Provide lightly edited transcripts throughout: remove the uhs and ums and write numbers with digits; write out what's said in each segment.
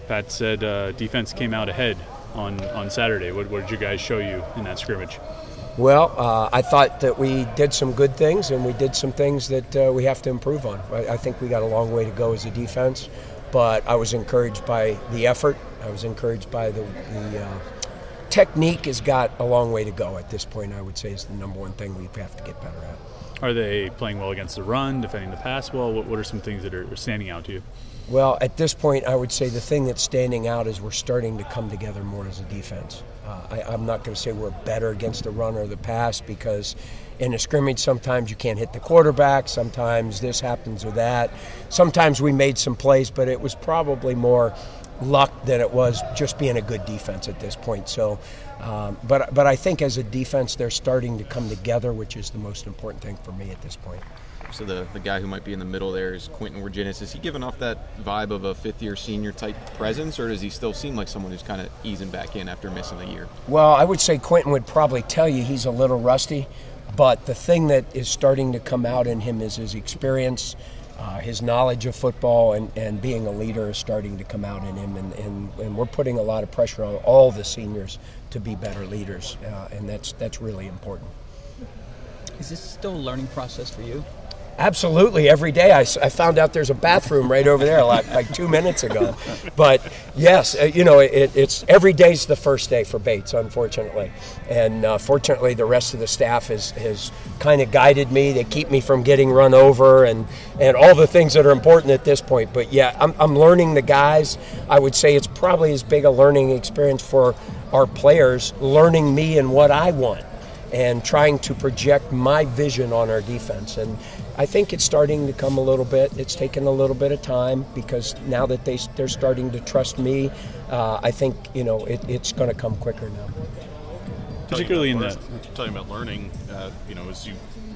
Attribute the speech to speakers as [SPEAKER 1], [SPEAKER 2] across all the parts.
[SPEAKER 1] Pat said defense came out ahead on Saturday. What did you guys show you in that scrimmage?
[SPEAKER 2] Well, I thought that we did some good things, and we did some things that we have to improve on. I think we got a long way to go as a defense, but I was encouraged by the effort. I was encouraged by the technique has got a long way to go at this point, I would say, is the number one thing we have to get better at.
[SPEAKER 1] Are they playing well against the run, defending the pass well? What are some things that are standing out to you?
[SPEAKER 2] Well, at this point, I would say the thing that's standing out is we're starting to come together more as a defense. I'm not going to say we're better against the run or the pass, because in a scrimmage sometimes you can't hit the quarterback, sometimes this happens or that. Sometimes we made some plays, but it was probably more luck than it was just being a good defense at this point. So, but I think as a defense they're starting to come together, which is the most important thing for me at this point.
[SPEAKER 3] So the guy who might be in the middle there is Quentin Wirginis. Is he giving off that vibe of a fifth-year senior type presence, or does he still seem like someone who's kind of easing back in after missing a year?
[SPEAKER 2] Well, I would say Quentin would probably tell you he's a little rusty, but the thing that is starting to come out in him is his experience, his knowledge of football, and being a leader is starting to come out in him, and we're putting a lot of pressure on all the seniors to be better leaders, and that's really important.
[SPEAKER 4] Is this still a learning process for you?
[SPEAKER 2] Absolutely. Every day I found out there's a bathroom right over there like 2 minutes ago. But yes, it's every day's the first day for Bates, unfortunately. And fortunately, the rest of the staff has kind of guided me. They keep me from getting run over and all the things that are important at this point. But yeah, I'm learning the guys. I would say it's probably as big a learning experience for our players, learning me and what I want, and trying to project my vision on our defense. And I think it's starting to come a little bit. It's taken a little bit of time, because now that they're starting to trust me, I think it's going to come quicker now.
[SPEAKER 1] Particularly in that.
[SPEAKER 5] Talking about learning, as you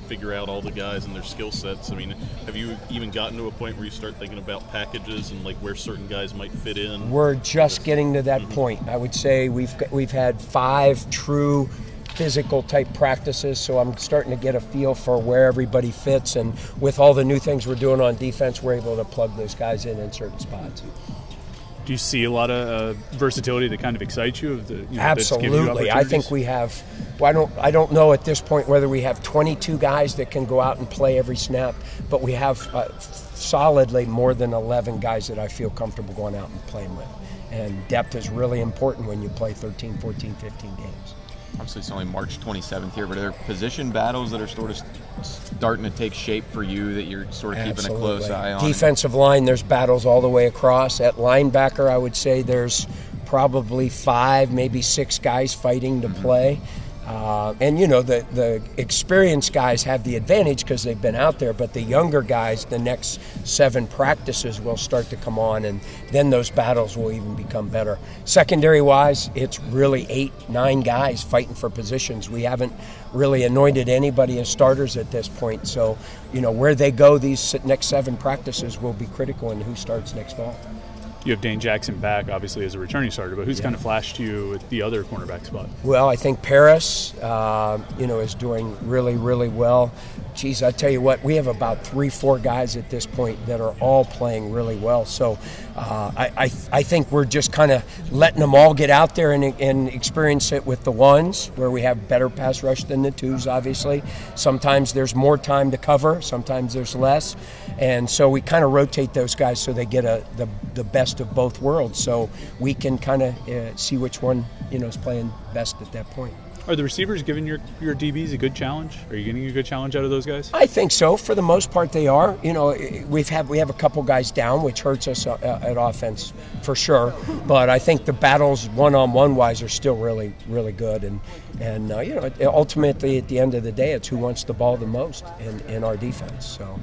[SPEAKER 5] figure out all the guys and their skill sets, I mean, have you even gotten to a point where you start thinking about packages and like where certain guys might fit in?
[SPEAKER 2] We're just getting to that point. I would say we've had 5 true physical type practices, so I'm starting to get a feel for where everybody fits, and with all the new things we're doing on defense, we're able to plug those guys in certain spots.
[SPEAKER 1] Do you see a lot of versatility that kind of excites you?
[SPEAKER 2] Absolutely. I think we have. Well, I don't know at this point whether we have 22 guys that can go out and play every snap, but we have solidly more than 11 guys that I feel comfortable going out and playing with. And depth is really important when you play 13, 14, 15 games.
[SPEAKER 3] Obviously, it's only March 27th here, but are there position battles that are sort of starting to take shape for you that you're sort of keeping a close eye on?
[SPEAKER 2] Defensive line, there's battles all the way across. At linebacker, I would say there's probably 5, maybe 6 guys fighting to play. And the experienced guys have the advantage because they've been out there, but the younger guys, the next 7 practices will start to come on, and then those battles will even become better. Secondary wise, it's really 8, 9 guys fighting for positions. We haven't really anointed anybody as starters at this point, so where they go these next 7 practices will be critical in who starts next fall.
[SPEAKER 1] You have Dane Jackson back, obviously, as a returning starter, but who's kind of flashed you at the other cornerback spot?
[SPEAKER 2] Well, I think Paris, is doing really, really well. Geez, I tell you what, we have about 3-4 guys at this point that are all playing really well. So I think we're just kind of letting them all get out there and experience it with the ones, where we have better pass rush than the 2s, obviously. Sometimes there's more time to cover, sometimes there's less. And so we kind of rotate those guys so they get the best of both worlds, so we can kind of see which one is playing best at that point.
[SPEAKER 1] Are the receivers giving your DBs a good challenge? Are you getting a good challenge out of those guys?
[SPEAKER 2] I think so. For the most part, they are. We have a couple guys down, which hurts us at offense for sure. But I think the battles one-on-one wise are still really, really good. And ultimately at the end of the day, it's who wants the ball the most in our defense. So.